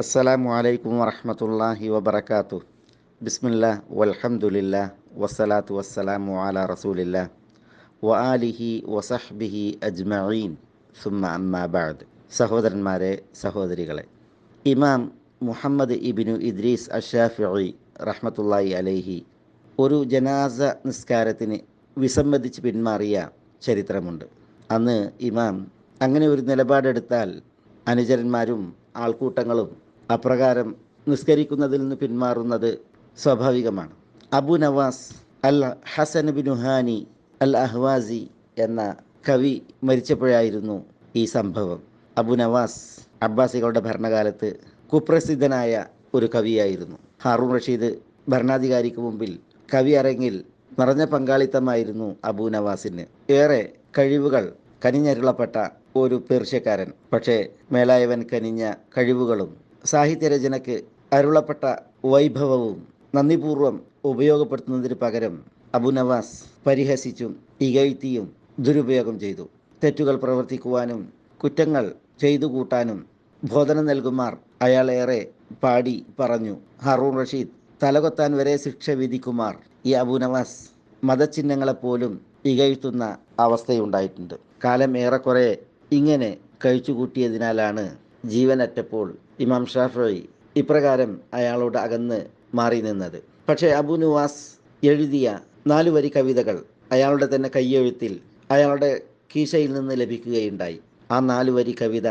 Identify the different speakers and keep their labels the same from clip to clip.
Speaker 1: അസ്സലാമു അലൈക്കും വറഹ്മത്തുള്ളാഹി വബറകാതുഹു. ബിസ്മില്ലാ വൽഹംദുലില്ലാ വസ്സലാത്തു വസ്സലാമു അലാ റസൂലില്ലാ വ ആലിഹി വസഹ്ബിഹി അജ്മഈൻ സുമ്മ അമ്മാ ബഅദ്. സഹോദരന്മാരെ, സഹോദരികളെ, ഇമാം മുഹമ്മദ് ഇബ്നു ഇദ്രീസ് അശ്ശാഫിഈ റഹ്മത്തുള്ളാഹി അലൈഹി ഒരു ജനാസ നിസ്കാരത്തിന് വിസമ്മതിച്ച് പിന്മാറിയ ചരിത്രമുണ്ട്. അന്ന് ഇമാം അങ്ങനെ ഒരു നിലപാടെടുത്താൽ അനുചരന്മാരും ആൾക്കൂട്ടങ്ങളും അപ്രകാരം നിസ്കരിക്കുന്നതിൽ നിന്ന് പിന്മാറുന്നത് സ്വാഭാവികമാണ്. അബു നവാസ് അൽ ഹസൻ ബിൻ ഹാനി അൽ അഹ്വാസി എന്ന കവി മരിച്ചപ്പോഴായിരുന്നു ഈ സംഭവം. അബു നവാസ് അബ്ബാസികളുടെ ഭരണകാലത്ത് കുപ്രസിദ്ധനായ ഒരു കവിയായിരുന്നു. ഹാറൂൺ റഷീദ് ഭരണാധികാരിക്ക് മുമ്പിൽ കവി അരങ്ങിൽ നിറഞ്ഞ പങ്കാളിത്തമായിരുന്നു അബു നവാസിന്. ഏറെ കഴിവുകൾ കനിഞ്ഞരുളപ്പെട്ട ഒരു പേർഷ്യക്കാരൻ. പക്ഷേ മേലായവൻ കനിഞ്ഞ കഴിവുകളും സാഹിത്യരചനയ്ക്ക് അരുളപ്പെട്ട വൈഭവവും നന്ദിപൂർവ്വം ഉപയോഗപ്പെടുത്തുന്നതിന് പകരം അബു നവാസ് പരിഹസിച്ചും ഇകഴ്ത്തിയും ദുരുപയോഗം ചെയ്തു. തെറ്റുകൾ പ്രവർത്തിക്കുവാനും കുറ്റങ്ങൾ ചെയ്തു കൂട്ടാനും ബോധനം നൽകുമാർ അയാളേറെ പാടി പറഞ്ഞു. ഹാറൂൺ റഷീദ് തലകൊത്താൻ വരെ ശിക്ഷ വിധിക്കുമാർ ഈ അബു നവാസ് മതചിഹ്നങ്ങളെപ്പോലും ഇകഴ്ത്തുന്ന അവസ്ഥയുണ്ടായിട്ടുണ്ട്. കാലം ഏറെക്കുറെ ഇങ്ങനെ കഴിച്ചുകൂട്ടിയതിനാലാണ് ജീവനറ്റപ്പോൾ ഇമാം ഷാഫിഈ ഇപ്രകാരം അയാളോട് അകന്ന് മാറി നിന്നത്. പക്ഷേ അബു നവാസ് എഴുതിയ 4 വരി കവിതകൾ അയാളുടെ തന്നെ കയ്യെഴുത്തിൽ അയാളുടെ കീശയിൽ നിന്ന് ലഭിക്കുകയുണ്ടായി. ആ 4 വരി കവിത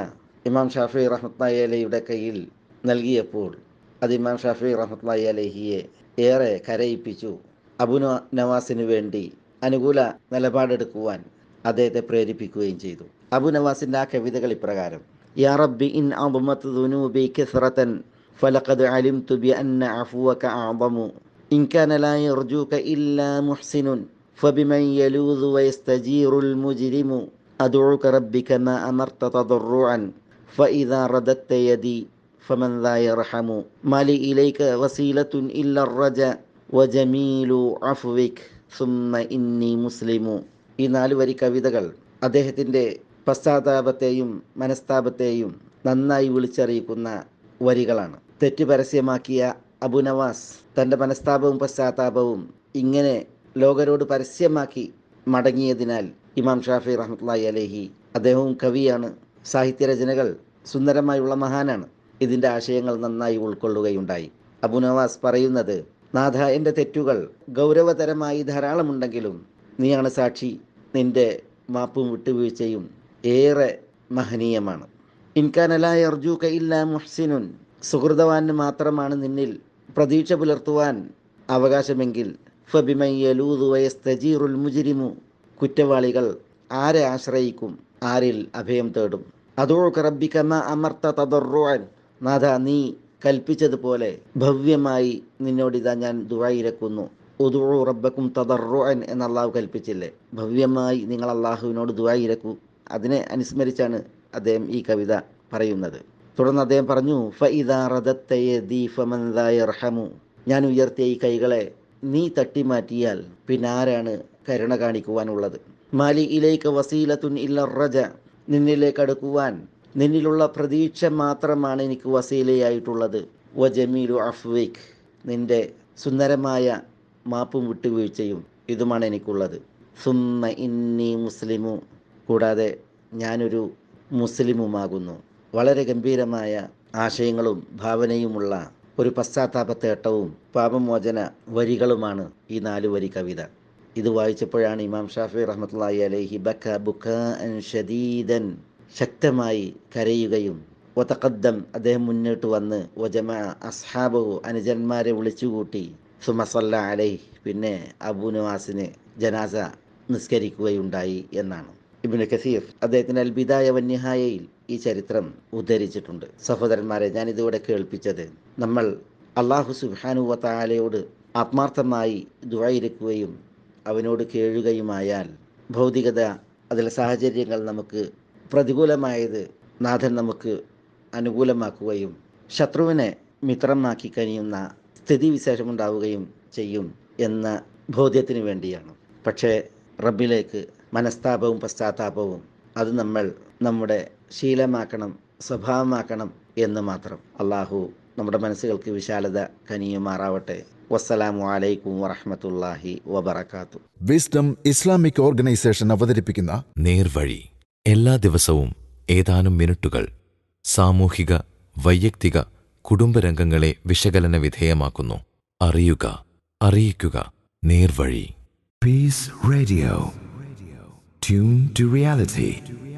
Speaker 1: ഇമാം ഷാഫിഈ റഹ്മത്തുള്ളാഹി അലൈഹിയുടെ കയ്യിൽ നൽകിയപ്പോൾ അത് ഇമാം ഷാഫിഈ റഹ്മത്തുള്ളാഹി അലൈഹിയെ ഏറെ കരയിപ്പിച്ചു. അബു നവാസിന് വേണ്ടി അനുകൂല നിലപാടെടുക്കുവാൻ അദ്ദേഹത്തെ പ്രേരിപ്പിക്കുകയും ചെയ്തു. അബു നവാസിൻ്റെ ആ കവിതകൾ ഇപ്രകാരം: യാ റബ്ബി ഇൻ അദ്മത് ദുനൂബി കസ്റതൻ ഫലഖദ് അലിംതു ബിഅന്ന അഫ്വക അഅ്ളമു ഇൻ കാന ലാ യർജൂക ഇല്ലാ മുഹ്സിനുൻ ഫബിമൻ യലൂദു വയസ്തജീറുൽ മുജ്രിമു അദ്ഉക റബ്ബി കമാ അമർത തദർറുഅൻ ഫഇദാ റദദ്ത യദി ഫമൻ ലാ യർഹമു മാലി ഇലൈക വസീലത്തുൻ ഇല്ലാ റജാ വജമീലു അഫ്വിക് സുമ്മ ഇന്നി മുസ്ലിമു. ഈ 4 വരി കവിതകൾ അദ്ദേഹത്തിൻ്റെ പശ്ചാത്താപത്തെയും മനസ്താപത്തെയും നന്നായി വിളിച്ചറിയിക്കുന്ന വരികളാണ്. തെറ്റ് പരസ്യമാക്കിയ അബു നവാസ് തൻ്റെ മനസ്താപവും പശ്ചാത്താപവും ഇങ്ങനെ ലോകരോട് പരസ്യമാക്കി മടങ്ങിയതിനാൽ ഇമാം ഷാഫിഈ റഹ്മത്തുള്ളാഹി അലൈഹി, അദ്ദേഹവും കവിയാണ്, സാഹിത്യരചനകൾ സുന്ദരമായുള്ള മഹാനാണ്, ഇതിൻ്റെ ആശയങ്ങൾ നന്നായി ഉൾക്കൊള്ളുകയുണ്ടായി. അബു നവാസ് പറയുന്നത്: നാഥ, എൻ്റെ തെറ്റുകൾ ഗൗരവതരമായി ധാരാളമുണ്ടെങ്കിലും നീയാണ് സാക്ഷി. നിൻ്റെ മാപ്പും വിട്ടുവീഴ്ചയും ഏറെ മഹനീയമാണ്. ഇൻകാന ലാ യർജൂക ഇല്ലാ മുഹ്സിനുൻ, സുഹൃതവാന് മാത്രമാണ് നിന്നിൽ പ്രതീക്ഷ പുലർത്തുവാൻ അവകാശമെങ്കിൽ ഫബിമൻ യലൂദു വയസ്തജീറുൽ മുജ്രിമു, കുറ്റവാളികൾ ആരെ ആശ്രയിക്കും, ആരിൽ അഭയം തേടും? അദൂക റബ്ബി കമാ അമർത തദർറുഅൻ, നാഥ, നീ കൽപ്പിച്ചതുപോലെ ഭവ്യമായി നിന്നോടിതാ ഞാൻ ദുആയിരക്കുന്നു. ഉദൂ റബ്ബക്കും തദർറുഅൻ എന്ന് അള്ളാഹു കൽപ്പിച്ചില്ലേ? ഭവ്യമായി നിങ്ങൾ അള്ളാഹുവിനോട് ദുആയിരക്കൂ. അതിനെ അനുസ്മരിച്ചാണ് അദ്ദേഹം ഈ കവിത പറയുന്നത്. തുടർന്ന് അദ്ദേഹം പറഞ്ഞു: ഫഇദാ റദദ്ത യദി ഫമൻ ലാ യർഹമു, ഞാൻ ഉയർത്തിയ ഈ കൈകളെ നീ തട്ടിമാറ്റിയാൽ പിന്നെ ആരാണ് കരുണ കാണിക്കുവാനുള്ളത്? മാലി ഇലൈക വസീലത്തുൻ ഇല്ലാ റജാ, നിന്നിലേക്ക് അടുക്കുവാൻ നിന്നിലുള്ള പ്രതീക്ഷ മാത്രമാണ് എനിക്ക് വസീലയായിട്ടുള്ളത്. വജമീലു അഫ്വിക്, നിൻ്റെ സുന്ദരമായ മാപ്പും വിട്ടുവീഴ്ചയും ഇതുമാണ് എനിക്കുള്ളത്. സുമ്മ ഇന്നി മുസ്ലിമു, കൂടാതെ ഞാനൊരു മുസ്ലിമുമാകുന്നു. വളരെ ഗംഭീരമായ ആശയങ്ങളും ഭാവനയുമുള്ള ഒരു പശ്ചാത്താപത്തേട്ടവും പാപമോചന വരികളുമാണ് ഈ 4 വരി കവിത. ഇത് വായിച്ചപ്പോഴാണ് ഇമാം ഷാഫിഈ റഹ്മത്തുള്ളാഹി അലൈഹി ബക ബുകാഅൻ ശദീദൻ, ശക്തമായി കരയുകയും വതഖദ്ദം, അദ്ദേഹം മുന്നോട്ട് വന്ന് വജമഅ അസ്ഹാബഹു, അനുജന്മാരെ വിളിച്ചുകൂട്ടി സുമ്മ സല്ല അലൈഹി, പിന്നെ അബു നവാസിന് ജനാസ നിസ്കരിക്കുകയുണ്ടായി എന്നാണ്. ഇബ്നു കസീർ അദ്ദേഹത്തിൻ്റെ അൽ ബിദായ വന്നിഹായയിൽ ഈ ചരിത്രം ഉദ്ധരിച്ചിട്ടുണ്ട്. സഹോദരന്മാരെ, ഞാനിതിവിടെ കേൾപ്പിച്ചത് നമ്മൾ അല്ലാഹു സുബ്ഹാനഹു വ തആലയോട് ആത്മാർത്ഥമായി ദുആയിരക്കുകയും അവനോട് കേഴുകയുമായാൽ ഭൗതികത, അതിലെ സാഹചര്യങ്ങൾ നമുക്ക് പ്രതികൂലമായത് നാഥൻ നമുക്ക് അനുകൂലമാക്കുകയും ശത്രുവിനെ മിത്രമാക്കി കഴിയുന്ന സ്ഥിതിവിശേഷമുണ്ടാവുകയും ചെയ്യും എന്ന ബോധ്യത്തിന് വേണ്ടിയാണ്. പക്ഷേ റബ്ബിലേക്ക് മനസ്താപവും പശ്ചാത്താപവും അത് നമ്മൾ നമ്മുടെ ശീലമാക്കണം, സ്വഭാവമാക്കണം എന്ന് മാത്രം. അള്ളാഹു നമ്മുടെ മനസ്സുകൾക്ക് വിശാലത കനിയുമാറാവട്ടെ. വസ്സലാമു അലൈക്കും വറഹ്മത്തുള്ളാഹി വബറകാതുഹു.
Speaker 2: വിസ്ഡം ഇസ്ലാമിക് ഓർഗനൈസേഷൻ അവതരിപ്പിക്കുന്ന
Speaker 3: നേർവഴി. എല്ലാ ദിവസവും ഏതാനും മിനിറ്റുകൾ സാമൂഹിക, വൈയക്തിക, കുടുംബരംഗങ്ങളെ വിശകലന വിധേയമാക്കുന്നു. അറിയുക, അറിയിക്കുക. നേർവഴി.
Speaker 4: Peace Radio. Tune to reality.